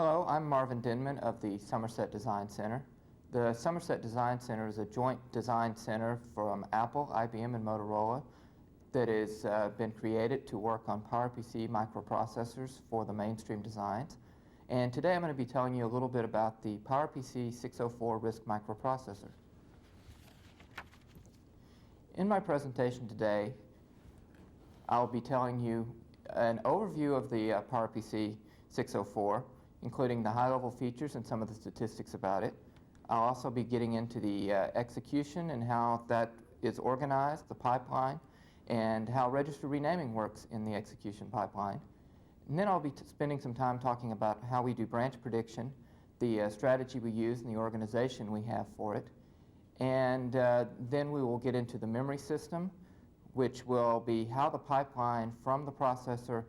Hello, I'm Marivin Denman of the Somerset Design Center. The Somerset Design Center is a joint design center from Apple, IBM, and Motorola that has been created to work on PowerPC microprocessors for the mainstream designs. And today I'm going to be telling you a little bit about the PowerPC 604 RISC microprocessor. In my presentation today, I'll be telling you an overview of the PowerPC 604, including the high-level features and some of the statistics about it. I'll also be getting into the execution and how that is organized, the pipeline, and how register renaming works in the execution pipeline. And then I'll be spending some time talking about how we do branch prediction, the strategy we use, and the organization we have for it. And then we will get into the memory system, which will be how the pipeline from the processor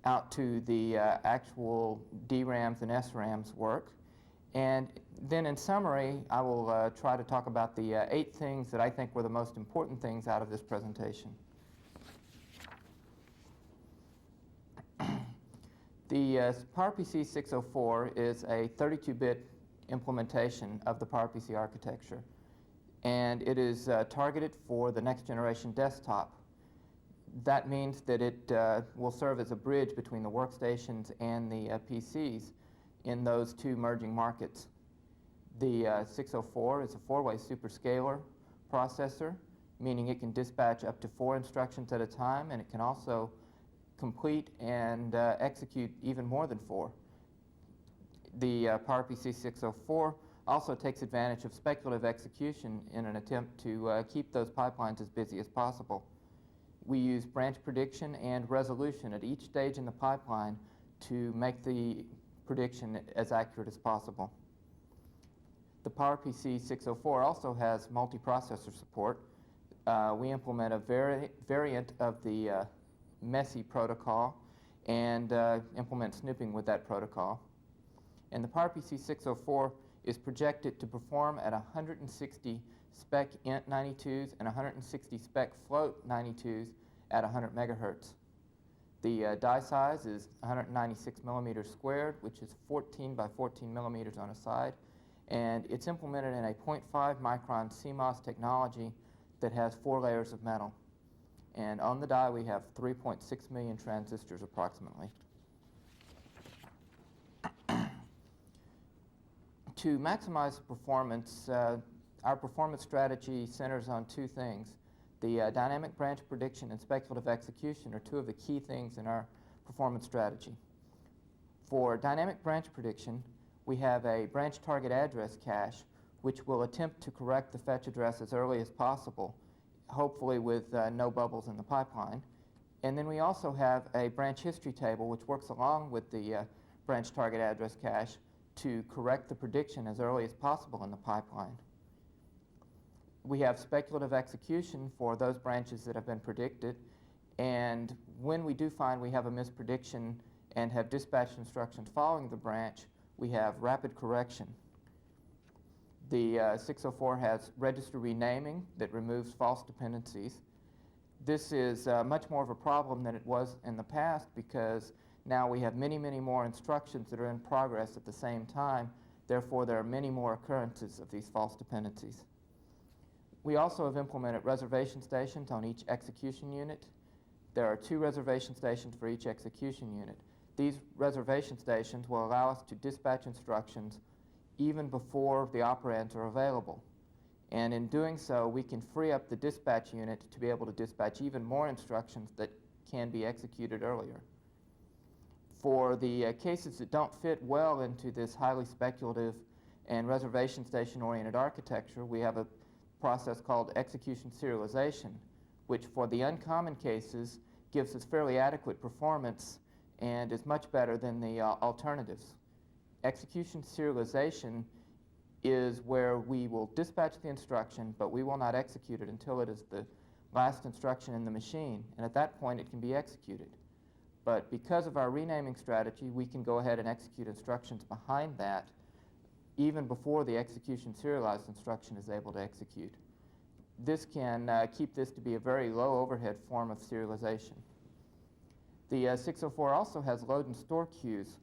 out to the actual DRAMs and SRAMs work. And then in summary, I will try to talk about the 8 things that I think were the most important things out of this presentation. The PowerPC 604 is a 32-bit implementation of the PowerPC architecture, and it is targeted for the next generation desktop. That means that it will serve as a bridge between the workstations and the PCs in those two merging markets. The 604 is a 4-way Superscalar processor, meaning it can dispatch up to 4 instructions at a time, and it can also complete and execute even more than 4. The PowerPC 604 also takes advantage of speculative execution in an attempt to keep those pipelines as busy as possible. We use branch prediction and resolution at each stage in the pipeline to make the prediction as accurate as possible. The PowerPC 604 also has multiprocessor support. We implement a variant of the MESIA protocol and implement snooping with that protocol. And the PowerPC 604 is projected to perform at 160 spec int 92s and 160 spec float 92s at 100 megahertz. The die size is 196 millimeters squared, which is 14 by 14 millimeters on a side, and it's implemented in a 0.5 micron CMOS technology that has 4 layers of metal. And on the die we have 3.6 million transistors approximately. To maximize performance, our performance strategy centers on 2 things. The dynamic branch prediction and speculative execution are 2 of the key things in our performance strategy. For dynamic branch prediction, we have a branch target address cache which will attempt to correct the fetch address as early as possible, hopefully with no bubbles in the pipeline. And then we also have a branch history table which works along with the branch target address cache to correct the prediction as early as possible in the pipeline. We have speculative execution for those branches that have been predicted, and when we do find we have a misprediction and have dispatched instructions following the branch, we have rapid correction. The 604 has register renaming that removes false dependencies. This is much more of a problem than it was in the past because now we have many, many more instructions that are in progress at the same time. Therefore, there are many more occurrences of these false dependencies. We also have implemented reservation stations on each execution unit. There are 2 reservation stations for each execution unit. These reservation stations will allow us to dispatch instructions even before the operands are available. And in doing so, we can free up the dispatch unit to be able to dispatch even more instructions that can be executed earlier. For the cases that don't fit well into this highly speculative and reservation station-oriented architecture, we have a process called execution serialization, which for the uncommon cases gives us fairly adequate performance and is much better than the alternatives. Execution serialization is where we will dispatch the instruction, but we will not execute it until it is the last instruction in the machine, and at that point it can be executed. But because of our renaming strategy, we can go ahead and execute instructions behind that even before the execution serialized instruction is able to execute. This can keep this to be a very low overhead form of serialization. The 604 also has load and store queues.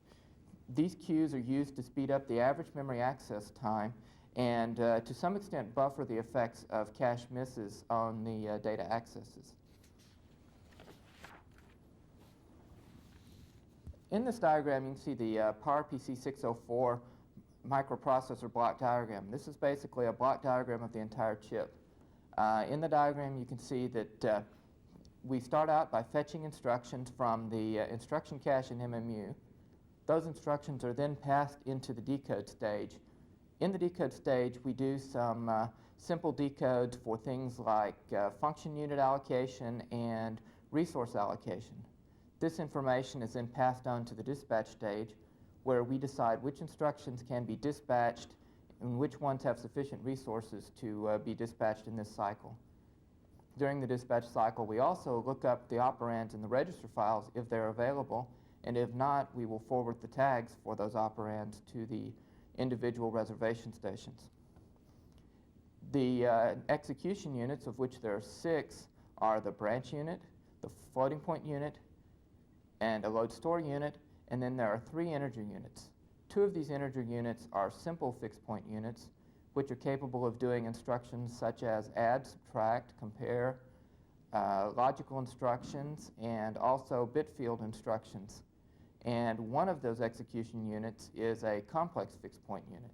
These queues are used to speed up the average memory access time and to some extent buffer the effects of cache misses on the data accesses. In this diagram, you can see the PowerPC 604 microprocessor block diagram. This is basically a block diagram of the entire chip. In the diagram, you can see that we start out by fetching instructions from the instruction cache in MMU. Those instructions are then passed into the decode stage. In the decode stage, we do some simple decodes for things like function unit allocation and resource allocation. This information is then passed on to the dispatch stage, where we decide which instructions can be dispatched and which ones have sufficient resources to be dispatched in this cycle. During the dispatch cycle, we also look up the operands in the register files if they're available, and if not, we will forward the tags for those operands to the individual reservation stations. The execution units, of which there are 6, are the branch unit, the floating point unit, and a load store unit, and then there are 3 integer units. 2 of these integer units are simple fixed point units, which are capable of doing instructions such as add, subtract, compare, logical instructions, and also bit field instructions. And one of those execution units is a complex fixed point unit.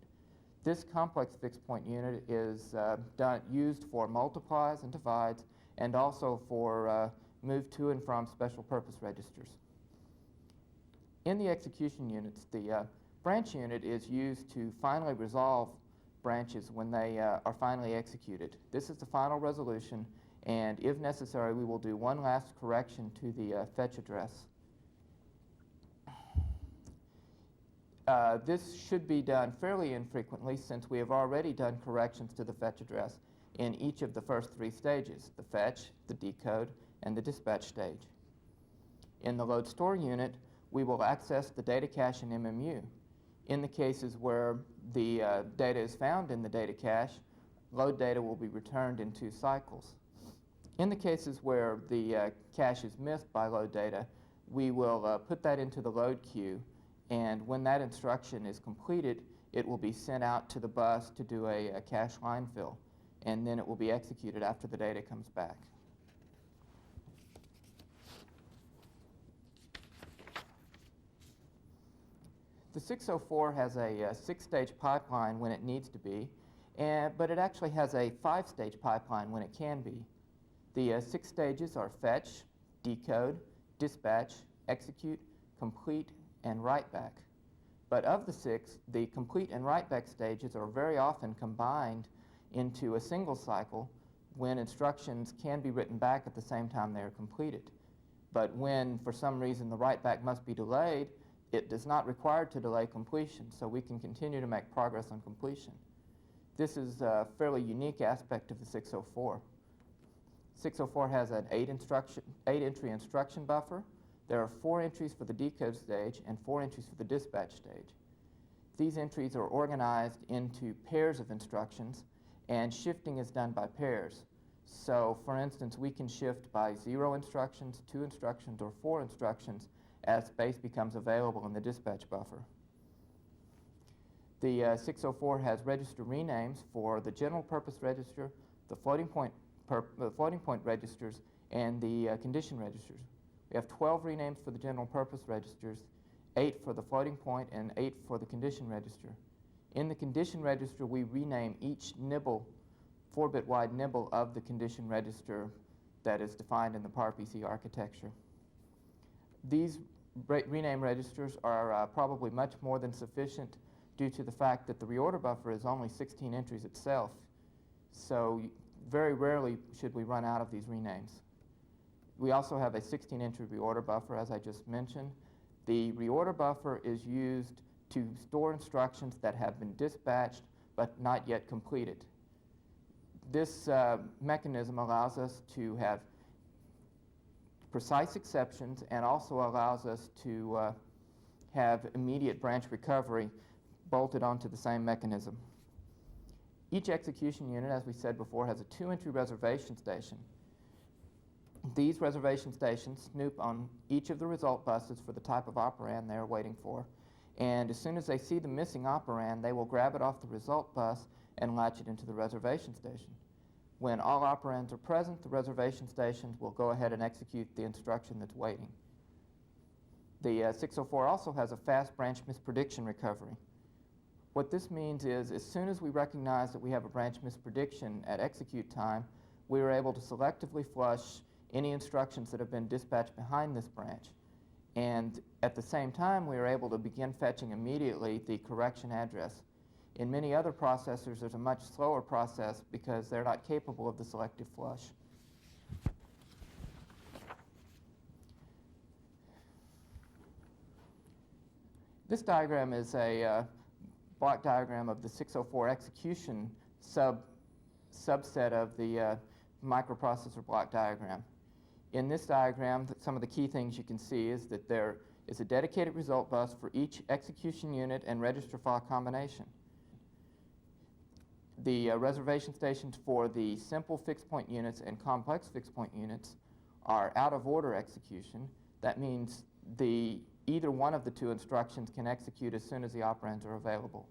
This complex fixed point unit is used for multiplies and divides, and also for move to and from special purpose registers. In the execution units, the branch unit is used to finally resolve branches when they are finally executed. This is the final resolution, and if necessary, we will do one last correction to the fetch address. This should be done fairly infrequently, since we have already done corrections to the fetch address in each of the first 3 stages, the fetch, the decode, and the dispatch stage. In the load store unit, we will access the data cache in MMU. In the cases where the data is found in the data cache, load data will be returned in 2 cycles. In the cases where the cache is missed by load data, we will put that into the load queue, and when that instruction is completed, it will be sent out to the bus to do a cache line fill, and then it will be executed after the data comes back. The 604 has a 6-stage pipeline when it needs to be, but it actually has a 5-stage pipeline when it can be. The 6 stages are fetch, decode, dispatch, execute, complete, and write back. But of the 6, the complete and write back stages are very often combined into a single cycle when instructions can be written back at the same time they are completed. But when, for some reason, the write back must be delayed, it is not required to delay completion, so we can continue to make progress on completion. This is a fairly unique aspect of the 604. 604 has an 8-entry instruction buffer. There are 4 entries for the decode stage and 4 entries for the dispatch stage. These entries are organized into pairs of instructions, and shifting is done by pairs. So, for instance, we can shift by 0 instructions, 2 instructions, or 4 instructions as space becomes available in the dispatch buffer. The 604 has register renames for the general purpose register, the floating point registers, and the condition registers. We have 12 renames for the general purpose registers, 8 for the floating point, and 8 for the condition register. In the condition register, we rename each nibble, 4-bit wide nibble of the condition register that is defined in the PowerPC architecture. These rename registers are probably much more than sufficient due to the fact that the reorder buffer is only 16 entries itself. So very rarely should we run out of these renames. We also have a 16-entry reorder buffer, as I just mentioned. The reorder buffer is used to store instructions that have been dispatched but not yet completed. This mechanism allows us to have precise exceptions and also allows us to have immediate branch recovery bolted onto the same mechanism. Each execution unit, as we said before, has a 2-entry reservation station. These reservation stations snoop on each of the result buses for the type of operand they are waiting for, And as soon as they see the missing operand, they will grab it off the result bus and latch it into the reservation station. When all operands are present, the reservation stations will go ahead and execute the instruction that's waiting. The 604 also has a fast branch misprediction recovery. What this means is, as soon as we recognize that we have a branch misprediction at execute time, we are able to selectively flush any instructions that have been dispatched behind this branch. And at the same time, we are able to begin fetching immediately the correction address. In many other processors, there's a much slower process because they're not capable of the selective flush. This diagram is a block diagram of the 604 execution subset of the microprocessor block diagram. In this diagram, some of the key things you can see is that there is a dedicated result bus for each execution unit and register file combination. The reservation stations for the simple fixed point units and complex fixed point units are out of order execution. That means either one of the two instructions can execute as soon as the operands are available.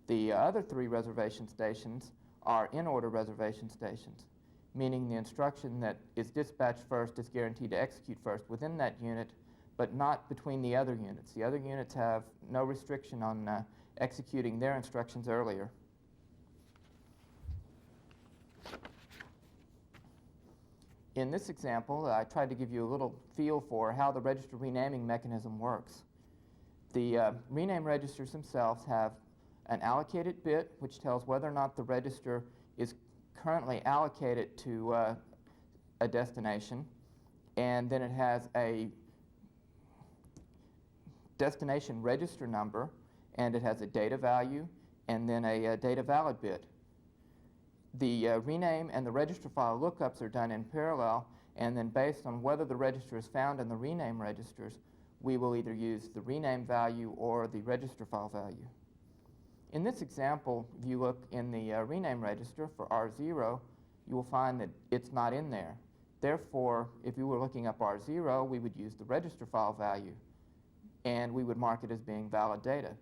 The other three reservation stations are in order reservation stations, meaning the instruction that is dispatched first is guaranteed to execute first within that unit, but not between the other units. The other units have no restriction on executing their instructions earlier. In this example, I tried to give you a little feel for how the register renaming mechanism works. The rename registers themselves have an allocated bit, which tells whether or not the register is currently allocated to a destination, and then it has a destination register number, and it has a data value, and then a data valid bit. The rename and the register file lookups are done in parallel, and then based on whether the register is found in the rename registers, we will either use the rename value or the register file value. In this example, if you look in the rename register for R0, you will find that it's not in there. Therefore, if you were looking up R0, we would use the register file value, and we would mark it as being valid data.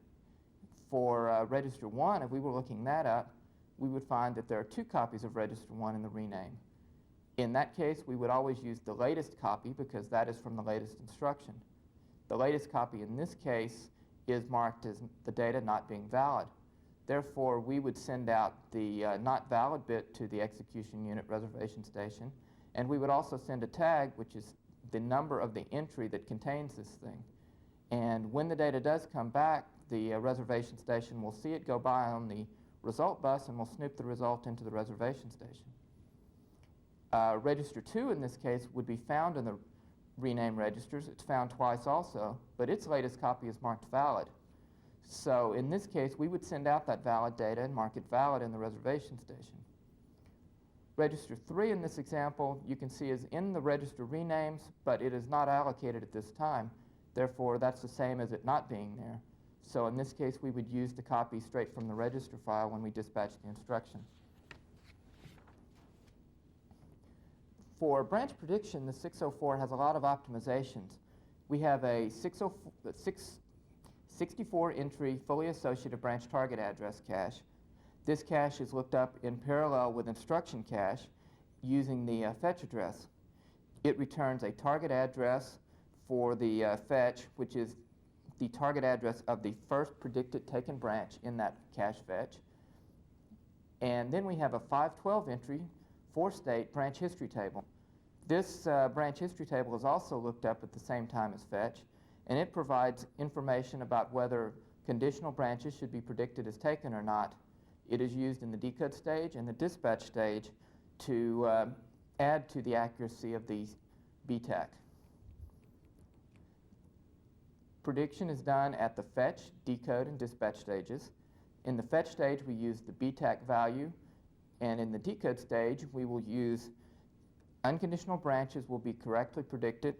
For register 1, if we were looking that up, we would find that there are 2 copies of register 1 in the rename. In that case, we would always use the latest copy because that is from the latest instruction. The latest copy in this case is marked as the data not being valid. Therefore, we would send out the not valid bit to the execution unit reservation station, and we would also send a tag, which is the number of the entry that contains this thing. And when the data does come back, the reservation station will see it go by on the result bus and will snoop the result into the reservation station. Register 2 in this case would be found in the rename registers. It's found twice also, but its latest copy is marked valid. So in this case, we would send out that valid data and mark it valid in the reservation station. Register 3 in this example, you can see is in the register renames, but it is not allocated at this time. Therefore, that's the same as it not being there. So in this case, we would use the copy straight from the register file when we dispatch the instruction. For branch prediction, the 604 has a lot of optimizations. We have a 64-entry fully associative branch target address cache. This cache is looked up in parallel with instruction cache using the fetch address. It returns a target address for the fetch, which is the target address of the first predicted taken branch in that cache fetch. And then we have a 512-entry 4-state branch history table. This branch history table is also looked up at the same time as fetch, and it provides information about whether conditional branches should be predicted as taken or not. It is used in the decode stage and the dispatch stage to add to the accuracy of the BTAC. Prediction is done at the fetch, decode, and dispatch stages. In the fetch stage, we use the BTAC value, and in the decode stage, we will use unconditional branches will be correctly predicted.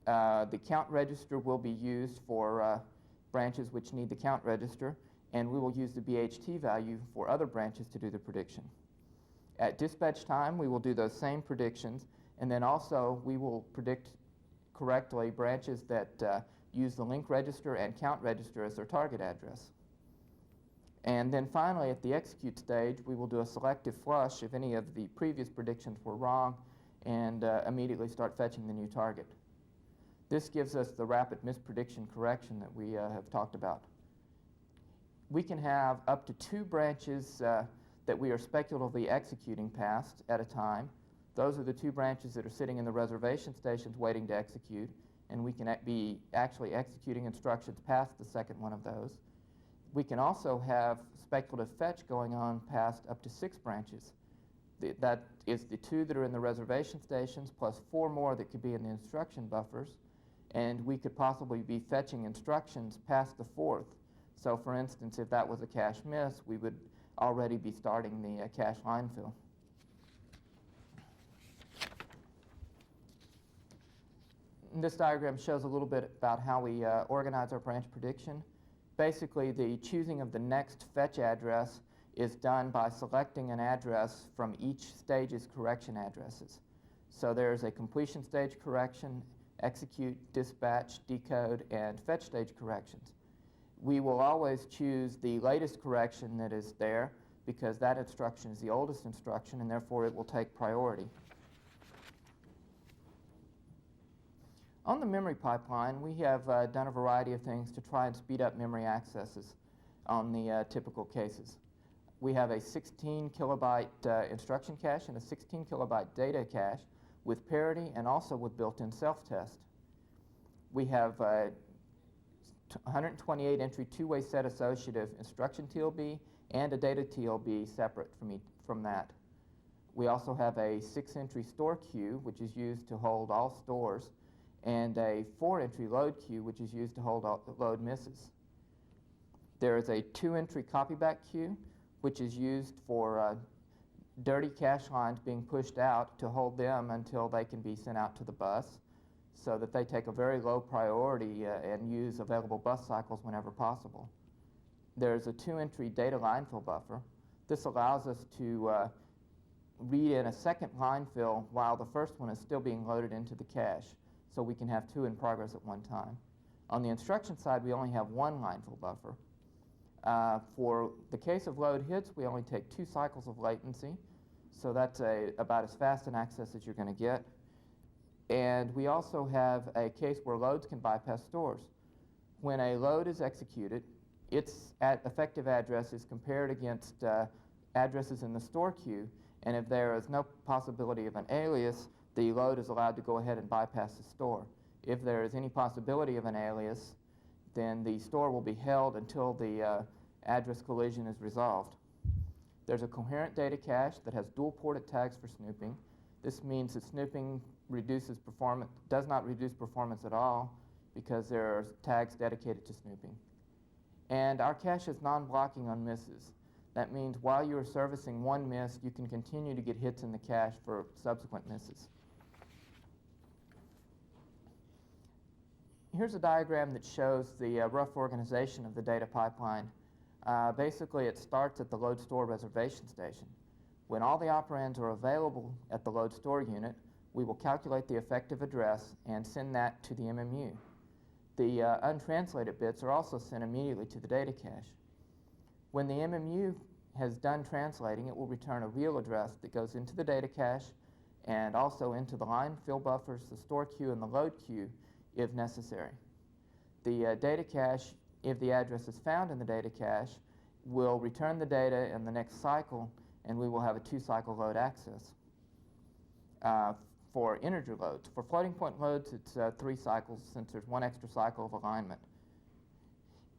The count register will be used for branches which need the count register, and we will use the BHT value for other branches to do the prediction. At dispatch time, we will do those same predictions, and then also we will predict correctly branches that use the link register and count register as their target address. And then finally, at the execute stage, we will do a selective flush if any of the previous predictions were wrong and immediately start fetching the new target. This gives us the rapid misprediction correction that we have talked about. We can have up to 2 branches that we are speculatively executing past at a time. Those are the 2 branches that are sitting in the reservation stations waiting to execute, and we can be actually executing instructions past the second one of those. We can also have speculative fetch going on past up to 6 branches. That is the 2 that are in the reservation stations plus 4 more that could be in the instruction buffers, and we could possibly be fetching instructions past the 4th. So for instance, if that was a cache miss, we would already be starting the cache line fill. And this diagram shows a little bit about how we organize our branch prediction. Basically, the choosing of the next fetch address is done by selecting an address from each stage's correction addresses. So there's a completion stage correction, execute, dispatch, decode, and fetch stage corrections. We will always choose the latest correction that is there because that instruction is the oldest instruction and therefore it will take priority. On the memory pipeline, we have done a variety of things to try and speed up memory accesses on the typical cases. We have a 16 kilobyte instruction cache and a 16 kilobyte data cache with parity and also with built-in self-test. We have 128 entry 2-way set associative instruction TLB and a data TLB separate from that. We also have a 6-entry store queue, which is used to hold all stores, and a 4-entry load queue, which is used to hold all load misses. There is a 2-entry copyback queue, which is used for dirty cache lines being pushed out to hold them until they can be sent out to the bus, so that they take a very low priority and use available bus cycles whenever possible. There's a 2-entry data line fill buffer. This allows us to read in a second line fill while the first one is still being loaded into the cache, so we can have 2 in progress at one time. On the instruction side, we only have 1 line fill buffer. For the case of load hits, we only take 2 cycles of latency, so that's about as fast an access as you're going to get. And we also have a case where loads can bypass stores. When a load is executed, its effective address is compared against addresses in the store queue, and if there is no possibility of an alias, the load is allowed to go ahead and bypass the store. If there is any possibility of an alias, then the store will be held until the address collision is resolved. There's a coherent data cache that has dual ported tags for snooping. This means that snooping does not reduce performance at all because there are tags dedicated to snooping. And our cache is non-blocking on misses. That means while you are servicing one miss, you can continue to get hits in the cache for subsequent misses. Here's a diagram that shows the rough organization of the data pipeline. Basically, it starts at the load store reservation station. When all the operands are available at the load store unit, we will calculate the effective address and send that to the MMU. The untranslated bits are also sent immediately to the data cache. When the MMU has done translating, it will return a real address that goes into the data cache and also into the line fill buffers, the store queue, and the load queue if necessary. The data cache, if the address is found in the data cache, will return the data in the next cycle, and we will have a 2-cycle load access. For integer loads. For floating point loads, it's 3 cycles since there's 1 extra cycle of alignment.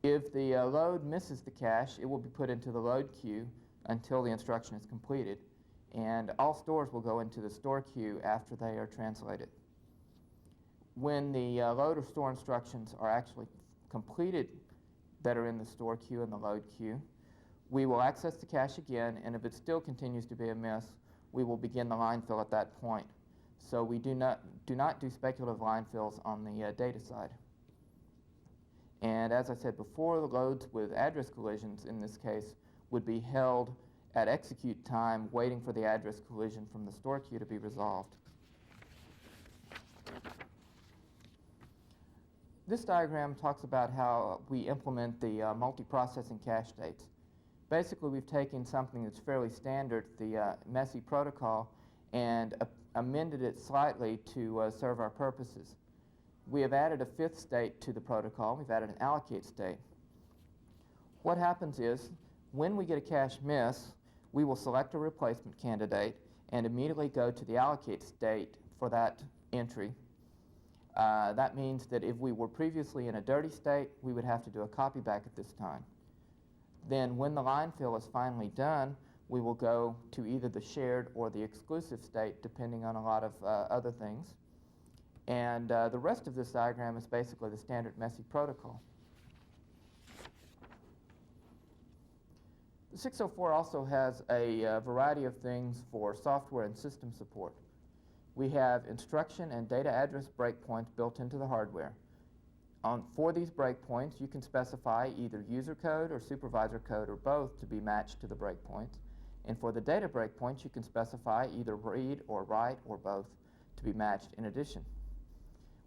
If the load misses the cache, it will be put into the load queue until the instruction is completed, and all stores will go into the store queue after they are translated. When the load or store instructions are actually completed that are in the store queue and the load queue, we will access the cache again, and if it still continues to be a miss, we will begin the line fill at that point. So we do not do speculative line fills on the data side. And as I said before, the loads with address collisions in this case would be held at execute time, waiting for the address collision from the store queue to be resolved. This diagram talks about how we implement the multi-processing cache states. Basically, we've taken something that's fairly standard, the MESIA protocol, and amended it slightly to serve our purposes. We have added a fifth state to the protocol. We've added an allocate state. What happens is, when we get a cache miss, we will select a replacement candidate and immediately go to the allocate state for that entry. That means that if we were previously in a dirty state, we would have to do a copy back at this time. Then when the line fill is finally done, we will go to either the shared or the exclusive state, depending on a lot of other things. And the rest of this diagram is basically the standard MESIA protocol. The 604 also has a variety of things for software and system support. We have instruction and data address breakpoints built into the hardware. For these breakpoints, you can specify either user code or supervisor code or both to be matched to the breakpoints. And for the data breakpoints, you can specify either read or write or both to be matched in addition.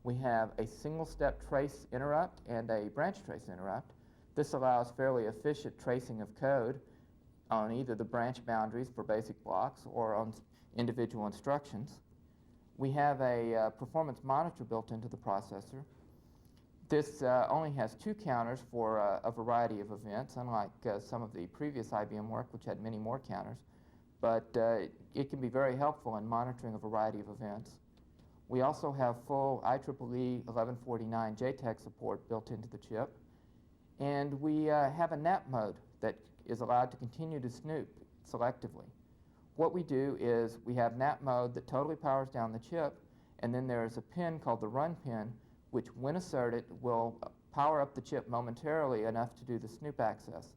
We have a single-step trace interrupt and a branch trace interrupt. This allows fairly efficient tracing of code on either the branch boundaries for basic blocks or on individual instructions. We have a performance monitor built into the processor. This only has 2 counters for a variety of events, unlike some of the previous IBM work, which had many more counters. But it can be very helpful in monitoring a variety of events. We also have full IEEE 1149 JTAG support built into the chip. And we have a nap mode that is allowed to continue to snoop selectively. What we do is we have nap mode that totally powers down the chip, and then there is a pin called the run pin, which when asserted will power up the chip momentarily enough to do the snoop access.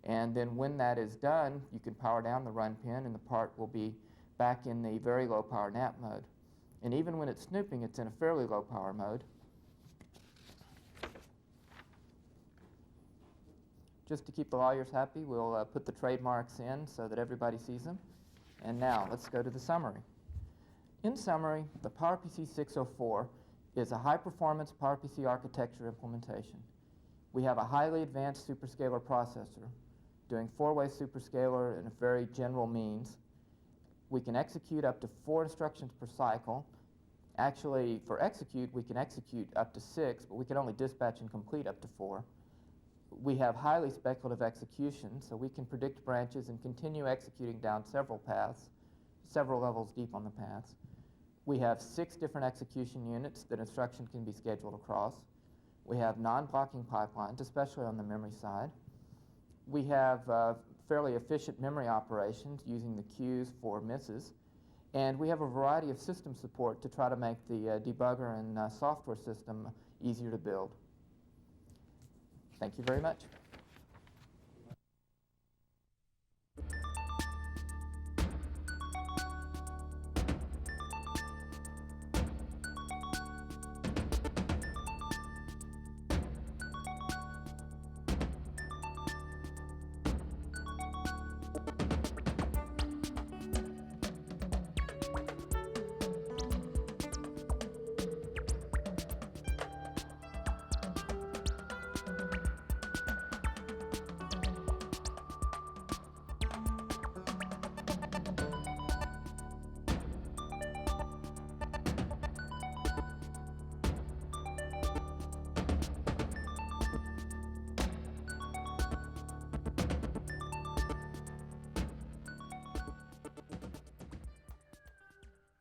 And then when that is done, you can power down the run pin and the part will be back in the very low power nap mode. And even when it's snooping, it's in a fairly low power mode. Just to keep the lawyers happy, we'll put the trademarks in so that everybody sees them. And now, let's go to the summary. In summary, the PowerPC 604 is a high-performance PowerPC architecture implementation. We have a highly advanced Superscalar processor doing 4-way Superscalar in a very general means. We can execute up to 4 instructions per cycle. Actually, for execute, we can execute up to 6, but we can only dispatch and complete up to 4. We have highly speculative execution, so we can predict branches and continue executing down several paths, several levels deep on the paths. We have 6 different execution units that instruction can be scheduled across. We have non-blocking pipelines, especially on the memory side. We have fairly efficient memory operations using the queues for misses. And we have a variety of system support to try to make the debugger and software system easier to build. Thank you very much.